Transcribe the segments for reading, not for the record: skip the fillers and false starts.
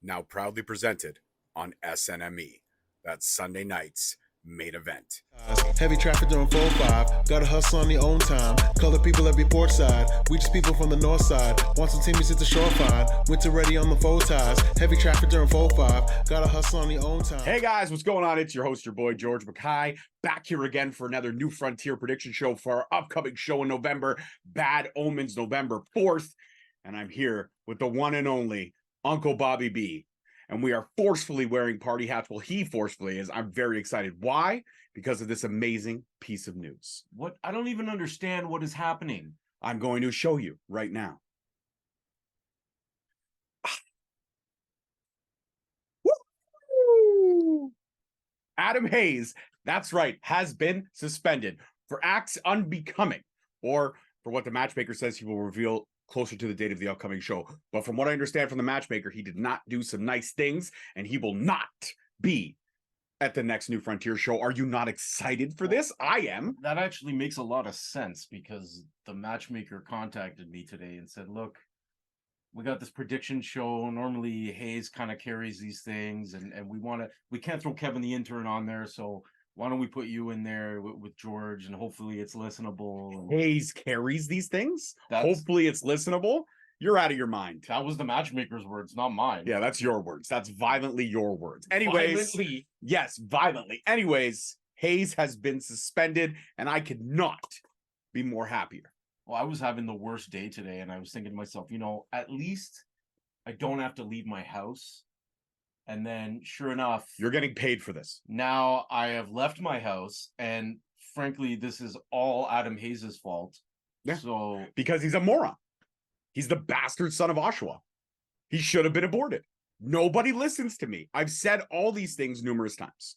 now proudly presented on SNME. That's Sunday night's main event. Heavy traffic during 4-5. Gotta hustle on your own time. Color people every port side. We just people from the north side. Want some teammates at the shore fine. Winter ready on the four ties. Heavy traffic during 4-5. Gotta hustle on your own time. Hey guys, what's going on? It's your host, your boy, George Mackay, back here again for another New Frontier prediction show for our upcoming show in November, Bad Omens, November 4th. And I'm here with the one and only Uncle Bobby B. And we are forcefully wearing party hats. Well, he forcefully is. I'm very excited. Why? Because of this amazing piece of news. What? I don't even understand what is happening. I'm going to show you right now. Woo! Adam Hayes, that's right, has been suspended for acts unbecoming, or for what the matchmaker says he will reveal closer to the date of the upcoming show. But from what I understand from the matchmaker, he did not do some nice things, and he will not be at the next New Frontier show. Are you not excited for this? I am. That actually makes a lot of sense because the matchmaker contacted me today and said, look, we got this prediction show. Normally Hayes kind of carries these things, and we can't throw Kevin the intern on there, so why don't we put you in there with George, and hopefully it's listenable. Hayes carries these things? Hopefully it's listenable? You're out of your mind. That was the matchmaker's words, not mine. Yeah, that's your words. That's violently your words. Anyways, violently. Yes, violently. Anyways, Hayes has been suspended, and I could not be more happier. Well, I was having the worst day today, and I was thinking to myself, at least I don't have to leave my house. And then, sure enough, you're getting paid for this. Now I have left my house, and frankly, this is all Adam Hayes' fault. Yeah. So because he's a moron. He's the bastard son of Oshawa. He should have been aborted. Nobody listens to me. I've said all these things numerous times.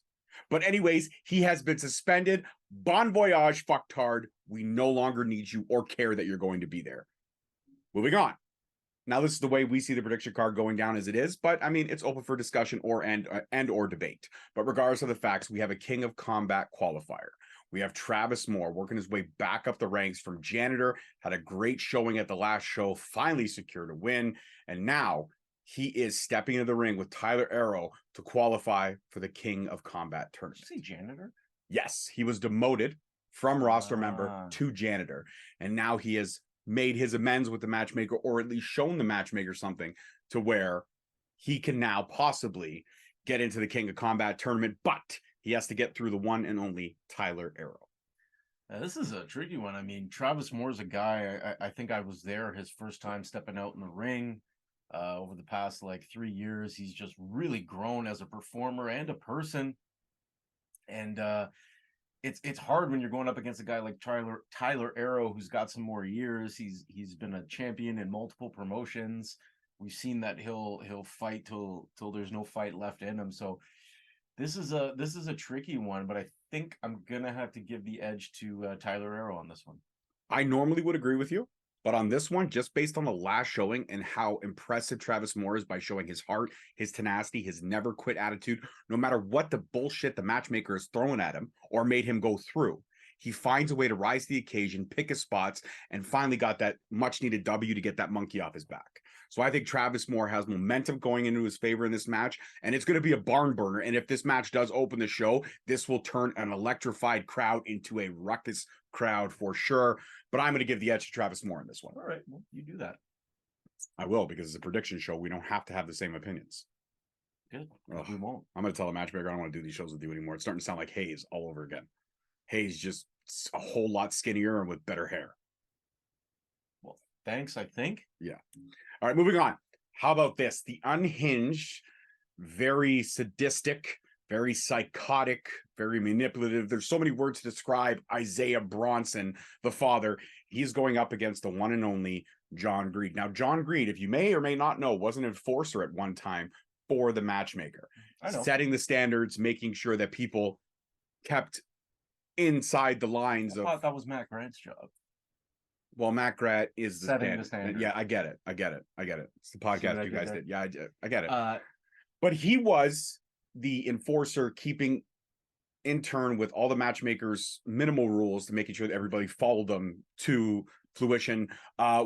But anyways, he has been suspended. Bon voyage, fucktard. We no longer need you or care that you're going to be there. Moving on. Now, this is the way we see the prediction card going down as it is, but I mean, it's open for discussion or debate. But regardless of the facts, we have a King of Combat qualifier. We have Travis Moore working his way back up the ranks from janitor, had a great showing at the last show, finally secured a win, and now he is stepping into the ring with Tyler Aero to qualify for the King of Combat tournament. Did you say janitor? Yes, he was demoted from roster member to janitor, and now he has made his amends with the matchmaker, or at least shown the matchmaker something to where he can now possibly get into the King of Combat tournament, but he has to get through the one and only Tyler Aero. This is a tricky one. I mean, Travis Moore's a guy, I think I was there his first time stepping out in the ring over the past 3 years. He's just really grown as a performer and a person. And it's hard when you're going up against a guy like Tyler Aero, who's got some more years. He's been a champion in multiple promotions. We've seen that he'll fight till there's no fight left in him. So this is a tricky one, but I think I'm gonna have to give the edge to Tyler Aero on this one. I normally would agree with you, but on this one, just based on the last showing and how impressive Travis Moore is by showing his heart, his tenacity, his never quit attitude, no matter what the bullshit the matchmaker is throwing at him or made him go through, he finds a way to rise to the occasion, pick his spots, and finally got that much needed W to get that monkey off his back. So I think Travis Moore has momentum going into his favor in this match, and it's going to be a barn burner. And if this match does open the show, this will turn an electrified crowd into a ruckus crowd for sure. But I'm going to give the edge to Travis Moore in this one. All right, well, you do that. I will, because it's a prediction show. We don't have to have the same opinions. Good. We won't. I'm going to tell the matchmaker I don't want to do these shows with you anymore. It's starting to sound like Hayes all over again. Hayes just a whole lot skinnier and with better hair. Well, thanks, I think. Yeah. All right, moving on. How about this? The unhinged, very sadistic, very psychotic, very manipulative. There's so many words to describe Isiah Bronson, the father. He's going up against the one and only John Greed. Now, John Greed, if you may or may not know, was an enforcer at one time for the matchmaker, setting the standards, making sure that people kept inside the lines I thought that was Matt Grant's job. Well, Matt Grant is setting the standard. Yeah, I get it. It's the podcast you guys did. Yeah, I get it. But he was the enforcer, keeping in turn with all the matchmakers' minimal rules to making sure that everybody followed them to fruition,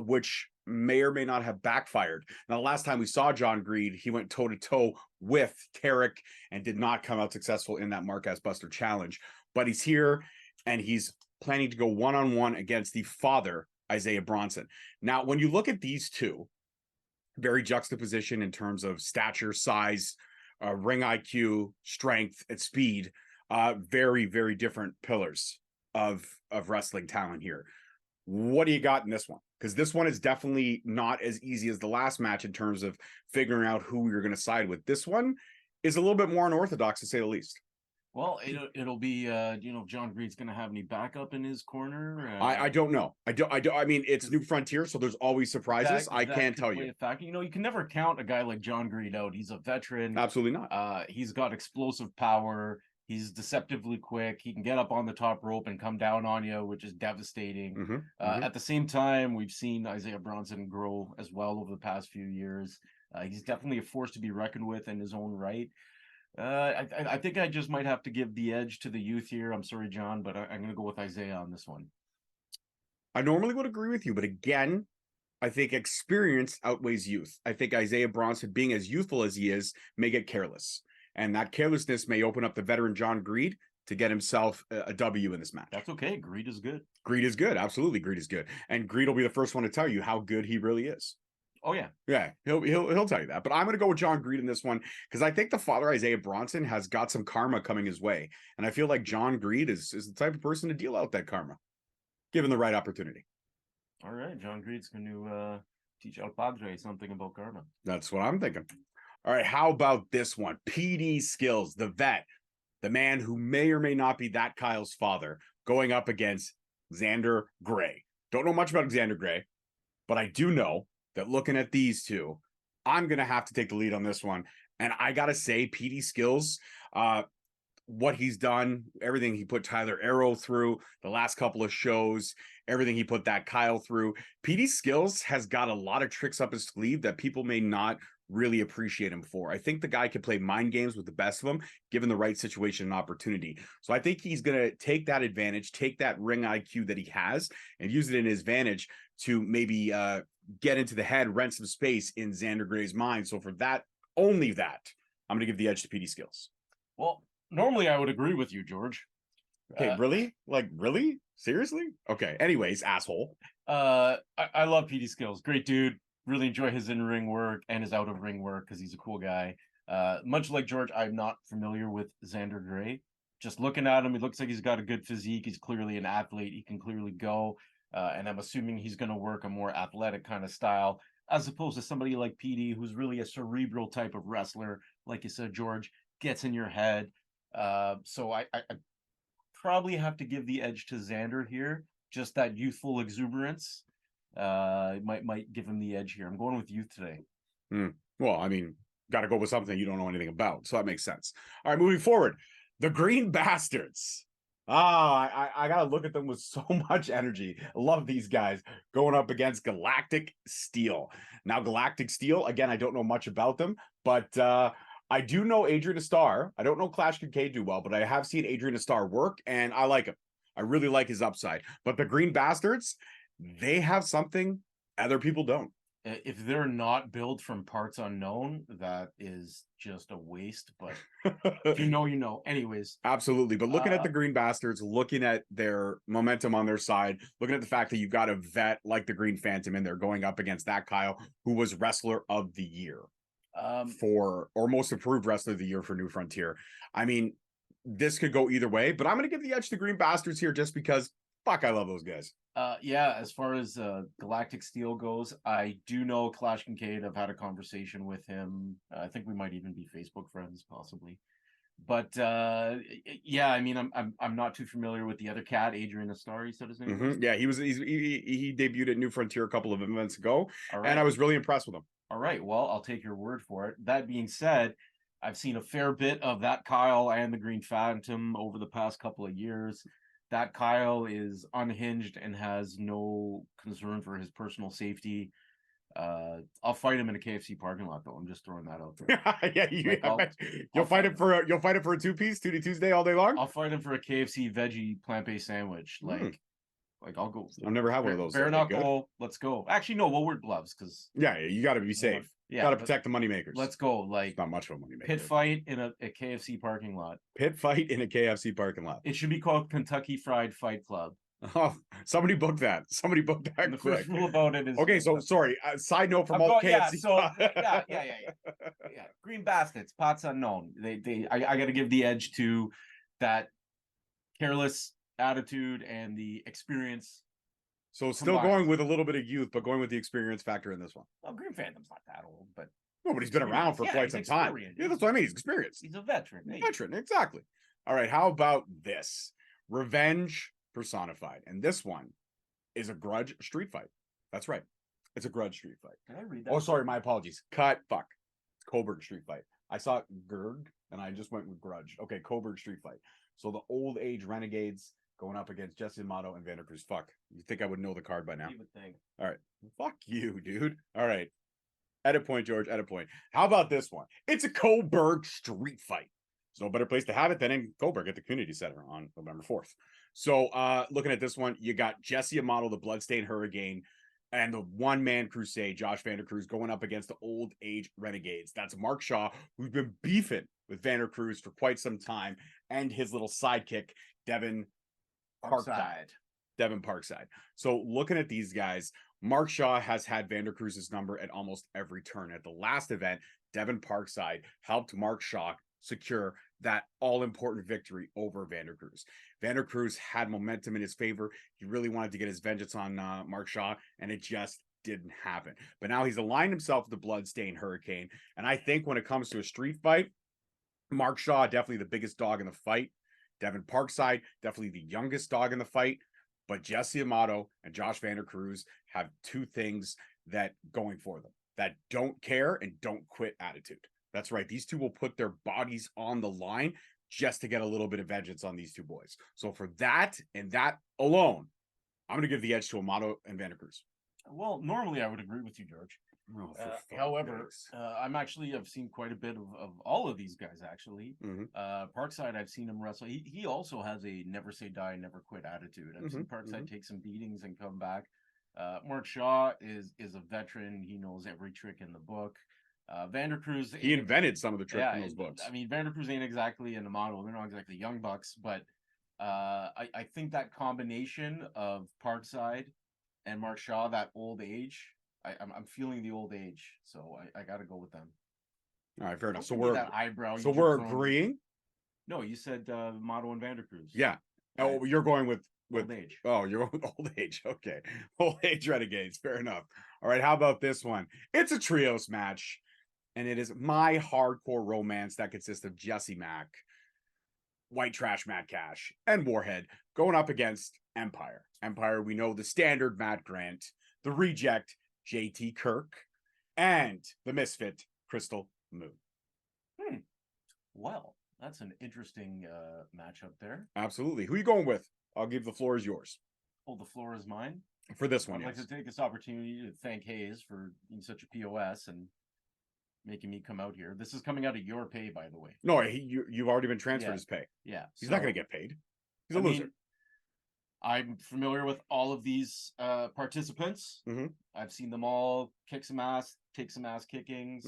which may or may not have backfired. Now, the last time we saw John Greed, he went toe-to-toe with Tarik and did not come out successful in that Marquez Buster challenge. But he's here, and he's planning to go one-on-one against the father, Isiah Bronson. Now, when you look at these two, very juxtaposition in terms of stature, size, ring IQ, strength, and speed, very, very different pillars of wrestling talent here. What do you got in this one? Because this one is definitely not as easy as the last match in terms of figuring out who you're going to side with. This one is a little bit more unorthodox, to say the least. Well, it'll be if John Greed's going to have any backup in his corner. I don't know. I mean, it's New Frontier, so there's always surprises. I can't tell you. You can never count a guy like John Greed out. He's a veteran. Absolutely not. He's got explosive power. He's deceptively quick. He can get up on the top rope and come down on you, which is devastating. At the same time, we've seen Isiah Bronson grow as well over the past few years. He's definitely a force to be reckoned with in his own right. I think I just might have to give the edge to the youth here. I'm sorry, John, but I'm going to go with Isiah on this one. I normally would agree with you, but again, I think experience outweighs youth. I think Isiah Bronson, being as youthful as he is, may get careless. And that carelessness may open up the veteran John Greed to get himself a W in this match. That's okay. Greed is good. Greed is good. Absolutely. Greed is good. And Greed will be the first one to tell you how good he really is. Oh, yeah. Yeah, he'll tell you that. But I'm going to go with John Greed in this one because I think the father, Isiah Bronson, has got some karma coming his way. And I feel like John Greed is the type of person to deal out that karma, given the right opportunity. All right. John Greed's going to teach El Padre something about karma. That's what I'm thinking. All right, how about this one? PD Skills, the vet, the man who may or may not be that Kyle's father, going up against Xander Gray. Don't know much about Xander Gray, but I do know that looking at these two, I'm going to have to take the lead on this one. And I got to say, PD Skills, what he's done, everything he put Tyler Aero through, the last couple of shows, everything he put that Kyle through, PD Skills has got a lot of tricks up his sleeve that people may not really appreciate him for. I think the guy can play mind games with the best of them, given the right situation and opportunity. So I think he's going to take that advantage, take that ring IQ that he has, and use it in his advantage to maybe get into the head, rent some space in Xander Gray's mind. So for that, only that, I'm going to give the edge to PD Skills. Well, normally I would agree with you, George. Okay, really? Like, really? Seriously? Okay. Anyways, asshole. I love PD Skills. Great dude. Really enjoy his in-ring work and his out-of-ring work because he's a cool guy. Much like George, I'm not familiar with Xander Gray. Just looking at him, he looks like he's got a good physique. He's clearly an athlete. He can clearly go. And I'm assuming he's going to work a more athletic kind of style, as opposed to somebody like PD, who's really a cerebral type of wrestler. Like you said, George, gets in your head. So I probably have to give the edge to Xander here. Just that youthful exuberance. Might give him the edge here. I'm going with youth today. Well, I mean, got to go with something you don't know anything about, so that makes sense. All right, moving forward, the Green Bastards. I gotta look at them with so much energy. I love these guys going up against Galactic Steel. Now, Galactic Steel, again, I don't know much about them, but I do know Adrian Astar. I don't know Clash Kincaid too well, but I have seen Adrian Astar work, and I like him. I really like his upside. But the Green Bastards, they have something other people don't. If they're not built from parts unknown, that is just a waste. But if you know, you know. Anyways. Absolutely. But looking at the Green Bastards, looking at their momentum on their side, looking at the fact that you've got a vet like the Green Phantom in there going up against that Kyle, who was Wrestler of the Year or Most Improved Wrestler of the Year for New Frontier. I mean, this could go either way, but I'm going to give the edge to Green Bastards here just because, fuck, I love those guys. Yeah, as far as Galactic Steel goes, I do know Clash Kincaid. I've had a conversation with him. I think we might even be Facebook friends, possibly. But yeah, I mean, I'm not too familiar with the other cat, Adrian Astar. He said his name. Mm-hmm. Yeah, he debuted at New Frontier a couple of events ago, and I was really impressed with him. All right, well, I'll take your word for it. That being said, I've seen a fair bit of that Kyle and the Green Phantom over the past couple of years. That Kyle is unhinged and has no concern for his personal safety. I'll fight him in a KFC parking lot, though. I'm just throwing that out there. Yeah, you'll fight him for a 2-piece, 2 to Tuesday all day long. I'll fight him for a KFC veggie plant-based sandwich. Like, Like I'll go. I've never had one of those. Bare Are they good? knuckle. Let's go. Actually, no. We'll wear gloves because Yeah, you got to be safe. yeah, Got to protect the moneymakers. let's go. Like It's not much of a moneymaker. pit fight in a KFC parking lot. Pit fight in a KFC parking lot. It should be called Kentucky Fried Fight Club. Oh, somebody booked that. Somebody booked that. And the quick. first rule about it is Okay, so sorry. Side note from I'm all going- yeah, KFC. so yeah. Green Baskets, pots unknown. I got to give the edge to that careless attitude and the experience. So still combined. going with a little bit of youth, but going with the experience factor in this one. Well, Green Phantom's not that old, but No, but he's been around for quite he's some time. experienced. Yeah, that's what I mean. He's experienced. He's a veteran. Hey, Veteran, exactly. All right, how about this? Revenge personified. And this one is a grudge street fight. That's right. It's a grudge street fight. Can I read that? Oh, sorry, my apologies. Cut. Fuck. It's Coburg street fight. I saw Gerg and I just went with grudge. Okay, Coburg street fight. So the old age renegades going up against Jesse Amato and Vander Cruz. Fuck. You think I would know the card by now? You would think. All right. Fuck you, dude. All right. Edit point, George. Edit point. How about this one? It's a Coburg street fight. There's no better place to have it than in Coburg at the community center on November 4th. So looking at this one, you got Jesse Amato, the Bloodstained Hurricane, and the one-man crusade, Josh Vander Cruz, going up against the old age renegades. That's Mark Shaw, who's been beefing with Vander Cruz for quite some time, and his little sidekick, Devon Parkside. Devon Parkside. So looking at these guys, Mark Shaw has had Vander Cruz's number at almost every turn. At the last event, Devon Parkside helped Mark Shaw secure that all-important victory over Vander Cruz. Vander Cruz had momentum in his favor. He really wanted to get his vengeance on Mark Shaw, and it just didn't happen. But now he's aligned himself with the Bloodstained Hurricane, and I think when it comes to a street fight, Mark Shaw, definitely the biggest dog in the fight. Devon Parkside, definitely the youngest dog in the fight. But Jesse Amato and Josh Vander Cruz have two things that going for them: that don't care and don't quit attitude. That's right. These two will put their bodies on the line just to get a little bit of vengeance on these two boys. So for that and that alone, I'm going to give the edge to Amato and Vander Cruz. Well, normally I would agree with you, George. Oh, However, I've seen quite a bit of all of these guys actually. Parkside, I've seen him wrestle. He also has a never say die, never quit attitude. I've seen Parkside take some beatings and come back. Mark Shaw is a veteran. He knows every trick in the book. Vander Cruz, he invented some of the tricks in those books. I mean, Vander Cruz ain't exactly an Amato. They're not exactly young bucks, but I think that combination of Parkside and Mark Shaw, that old age, I'm feeling the old age, so I got to go with them. All right, fair enough. So Don't give me we're that eyebrow. so we're agreeing. No, you said Amato and Vander Cruz. Yeah. Oh, you're going with Old age. Oh, you're going with old age. Okay, old age renegades. Fair enough. All right, how about this one? It's a trios match, and it is my hardcore romance that consists of Jesse Mack, White Trash Matt Cash, and Warhead going up against Empire. Empire, we know the standard Matt Grant, the reject JT Kirk, and the misfit Crystal Moon. Well, that's an interesting matchup there. Absolutely. Who are you going with? I'll give the floor is yours. Oh, the floor is mine. For this one, I'd like to take this opportunity to thank Hayes for being such a POS and making me come out here. This is coming out of your pay, by the way. No, you've already been transferred his pay. Yeah. He's not going to get paid. He's a loser. I'm familiar with all of these participants. I've seen them all kick some ass, take some ass kickings.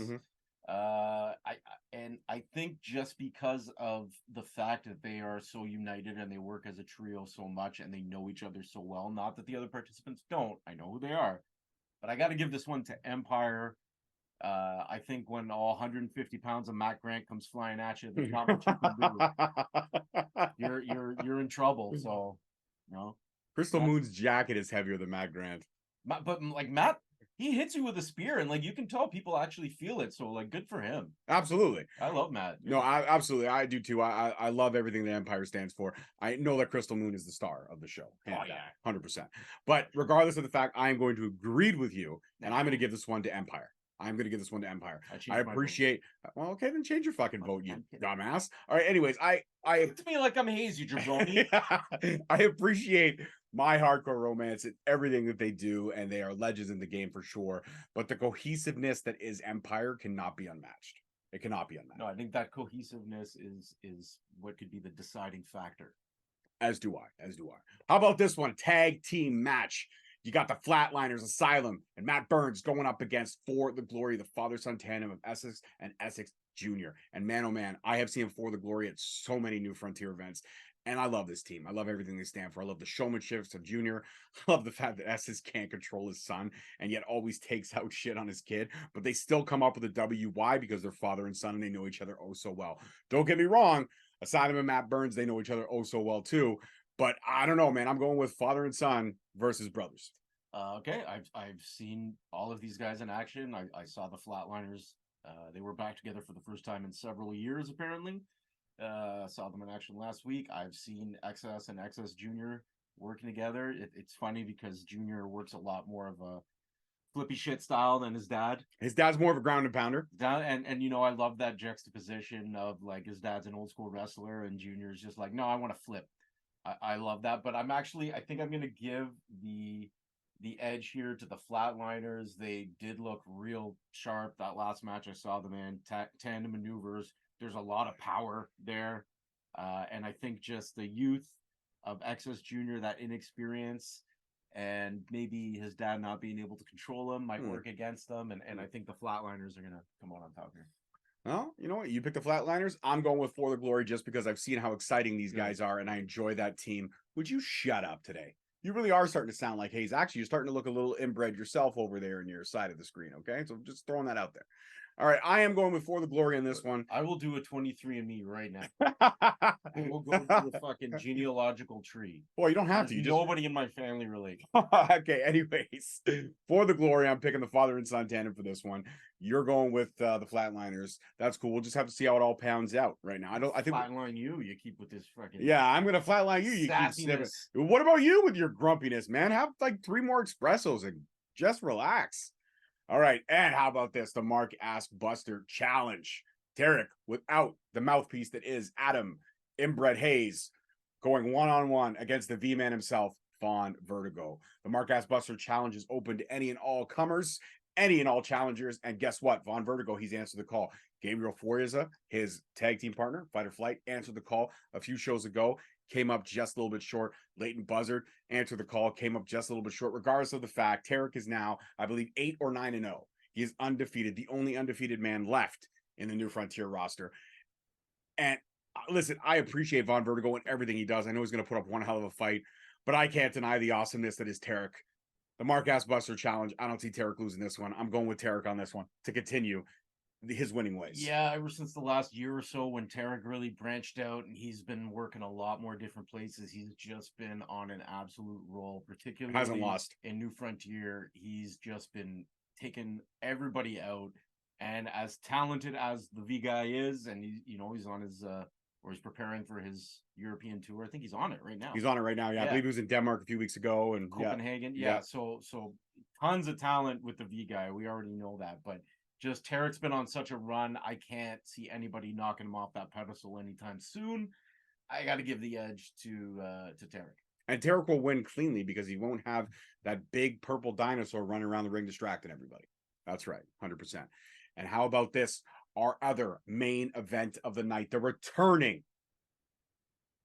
I think just because of the fact that they are so united and they work as a trio so much and they know each other so well, not that the other participants don't. I know who they are, but I got to give this one to Empire. I think when all 150 pounds of Matt Grant comes flying at you, there's not much you can do. You're in trouble. So, no. Crystal Moon's jacket is heavier than Matt Grant. But like Matt, he hits you with a spear, and like you can tell people actually feel it. So like, good for him. Absolutely. I love Matt. No, absolutely. I do too. I love everything that Empire stands for. I know that Crystal Moon is the star of the show. Oh yeah, 100%. But regardless of the fact, I am going to agree with you, and I'm going to give this one to Empire. I'm going to give this one to Empire. I appreciate. Well, okay, then change your fucking vote, you dumbass. All right. Anyways, to me like I'm hazy, jabroni. I appreciate my hardcore romance and everything that they do, and they are legends in the game for sure. But the cohesiveness that is Empire cannot be unmatched. It cannot be unmatched. No, I think that cohesiveness is what could be the deciding factor. As do I. As do I. How about this one? Tag team match. You got the Flatliners, Asylum, and Matt Burns going up against For the Glory, the father-son tandem of Essex and Essex Jr. And man, oh man, I have seen For the Glory at so many New Frontier events. And I love this team. I love everything they stand for. I love the showmanship of Junior. I love the fact that Essex can't control his son and yet always takes out shit on his kid. But they still come up with a W. Why? Because they're father and son and they know each other oh so well. Don't get me wrong. Asylum and Matt Burns, they know each other oh so well too. But I don't know, man. I'm going with father and son versus brothers. Okay, I've seen all of these guys in action. I saw the Flatliners. They were back together for the first time in several years, apparently. Saw them in action last week. I've seen XS and XS Junior working together. It's funny because Junior works a lot more of a flippy shit style than his dad. His dad's more of a ground and pounder. And you know, I love that juxtaposition of like his dad's an old school wrestler and Junior's just like, no, I want to flip. I love that. But I think I'm gonna give the edge here to the Flatliners. They did look real sharp. That last match I saw them in, tandem maneuvers. There's a lot of power there. And I think just the youth of XS Jr., that inexperience, and maybe his dad not being able to control him might work against them. And I think the Flatliners are going to come out on top here. Well, you know what? You pick the Flatliners. I'm going with For the Glory just because I've seen how exciting these guys are and I enjoy that team. Would you shut up today? You really are starting to sound like Hayes. Actually, you're starting to look a little inbred yourself over there in your side of the screen, okay? So just throwing that out there. All right, I am going with For the Glory in this one. I will do a 23andMe right now. I will go through the fucking genealogical tree. Boy, you don't have to. You nobody in my family related. Okay, anyways. For the Glory, I'm picking the father and son tandem for this one. You're going with the Flatliners. That's cool. We'll just have to see how it all pounds out right now. I think flatline you keep with this fucking I'm gonna flatline you. You keep snipping. What about you with your grumpiness, man? Have like 3 more espressos and just relax. All right, and how about this? The Mark Ask Buster Challenge. Tarik without the mouthpiece that is Adam Inbred Hayes going one-on-one against the V-Man himself, Vaughn Vertigo. The Mark Ask Buster Challenge is open to any and all comers, any and all challengers, and guess what? Vaughn Vertigo, he's answered the call. Gabriel Foriza, his tag team partner, Fight or Flight, answered the call a few shows ago. Came up just a little bit short. Leighton Buzzard answered the call, came up just a little bit short. Regardless of the fact, Tarik is now, I believe, 8 or 9-0. He is undefeated, the only undefeated man left in the New Frontier roster. And listen, I appreciate Vaughn Vertigo and everything he does. I know he's going to put up one hell of a fight, but I can't deny the awesomeness that is Tarik. The Mark Ask Buster Challenge, I don't see Tarik losing this one. I'm going with Tarik on this one to continue his winning ways. Yeah, ever since the last year or so when Tarik really branched out and he's been working a lot more different places, he's just been on an absolute roll, particularly hasn't lost in New Frontier. He's just been taking everybody out, and as talented as the V guy is, and he's on his or he's preparing for his European tour. I think he's on it right now. He's on it right now. Yeah. I believe he was in Denmark a few weeks ago and Copenhagen. Yeah. So tons of talent with the V guy. We already know that, but just Tarik's been on such a run. I can't see anybody knocking him off that pedestal anytime soon. I got to give the edge to Tarik. And Tarik will win cleanly because he won't have that big purple dinosaur running around the ring distracting everybody. That's right, 100%. And how about this? Our other main event of the night, the returning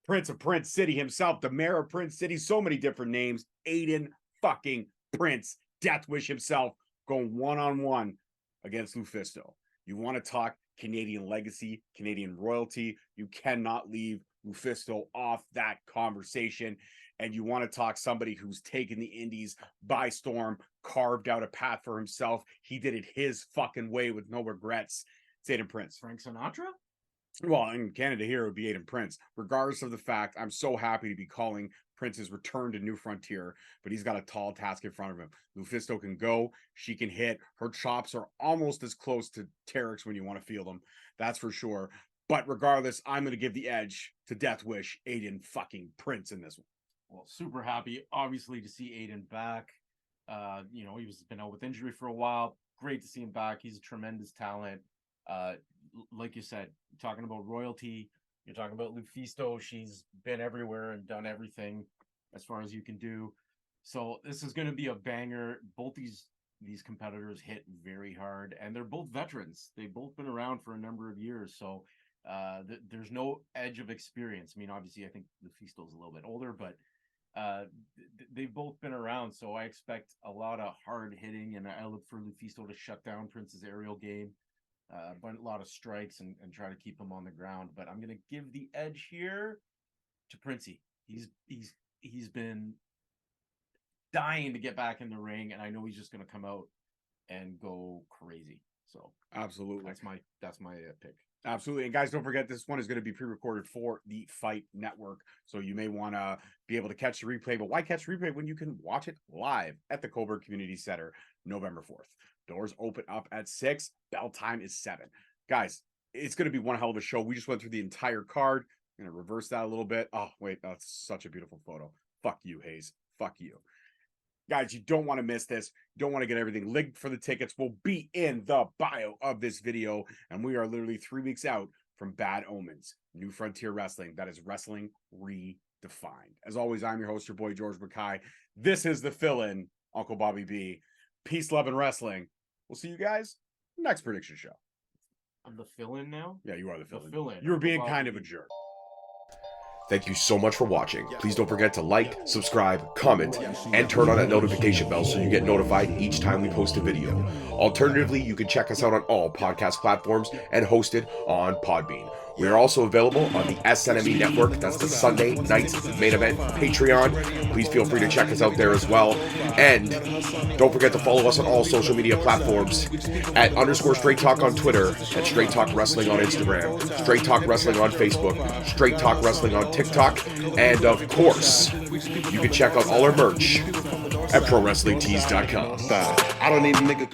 Prince of Prince City himself, the mayor of Prince City, so many different names, Aiden fucking Prince, Deathwish himself, going one-on-one against Lufisto. You want to talk Canadian legacy, Canadian royalty, you cannot leave Lufisto off that conversation. And you want to talk somebody who's taken the indies by storm, carved out a path for himself. He did it his fucking way with no regrets. It's Aiden Prince. Frank Sinatra? Well, in Canada here, it would be Aiden Prince. Regardless of the fact, I'm so happy to be calling Prince's return to New Frontier, but he's got a tall task in front of him. Lufisto can go. She can hit. Her chops are almost as close to Tarik's when you want to feel them. That's for sure. But regardless, I'm going to give the edge to Deathwish, Aiden fucking Prince in this one. Well, super happy, obviously, to see Aiden back. He's been out with injury for a while. Great to see him back. He's a tremendous talent. Like you said, talking about royalty, you're talking about Lufisto. She's been everywhere and done everything as far as you can do. So this is going to be a banger. Both these competitors hit very hard, and they're both veterans. They've both been around for a number of years. So There's no edge of experience. I mean, obviously, I think Lufisto's a little bit older, but they've both been around, so I expect a lot of hard hitting, and I look for Lufisto to shut down Prince's aerial game, but a lot of strikes and try to keep him on the ground. But I'm gonna give the edge here to Princey. He's been dying to get back in the ring, and I know he's just gonna come out and go crazy. So Absolutely. That's my pick. Absolutely. And guys, don't forget, this one is going to be pre-recorded for the Fight Network. So you may want to be able to catch the replay, but why catch the replay when you can watch it live at the Coburg Community Center, November 4th. Doors open up at 6. Bell time is 7. Guys, it's going to be one hell of a show. We just went through the entire card. I'm going to reverse that a little bit. Oh, wait, that's such a beautiful photo. Fuck you, Hayes. Fuck you. Guys, you don't want to miss this. You don't want to get everything. Link for the tickets will be in the bio of this video. And we are literally 3 weeks out from Bad Omens, New Frontier Wrestling. That is wrestling redefined. As always, I'm your host, your boy, George Mackay. This is the fill-in, Uncle Bobby B. Peace, love, and wrestling. We'll see you guys next prediction show. I'm the fill-in now? Yeah, you are the fill-in. fill-in. You were being kind of a jerk. Thank you so much for watching. Please don't forget to like, subscribe, comment, and turn on that notification bell so you get notified each time we post a video. Alternatively, you can check us out on all podcast platforms and hosted on Podbean. We are also available on the SNME Network. That's the Sunday Night Main Event Patreon. Please feel free to check us out there as well. And don't forget to follow us on all social media platforms at _Straight Talk on Twitter, at Straight Talk Wrestling on Instagram, Straight Talk Wrestling on Facebook, Straight Talk Wrestling on TikTok, and of course, you can check out all our merch at ProWrestlingTees.com. I don't need a nigga.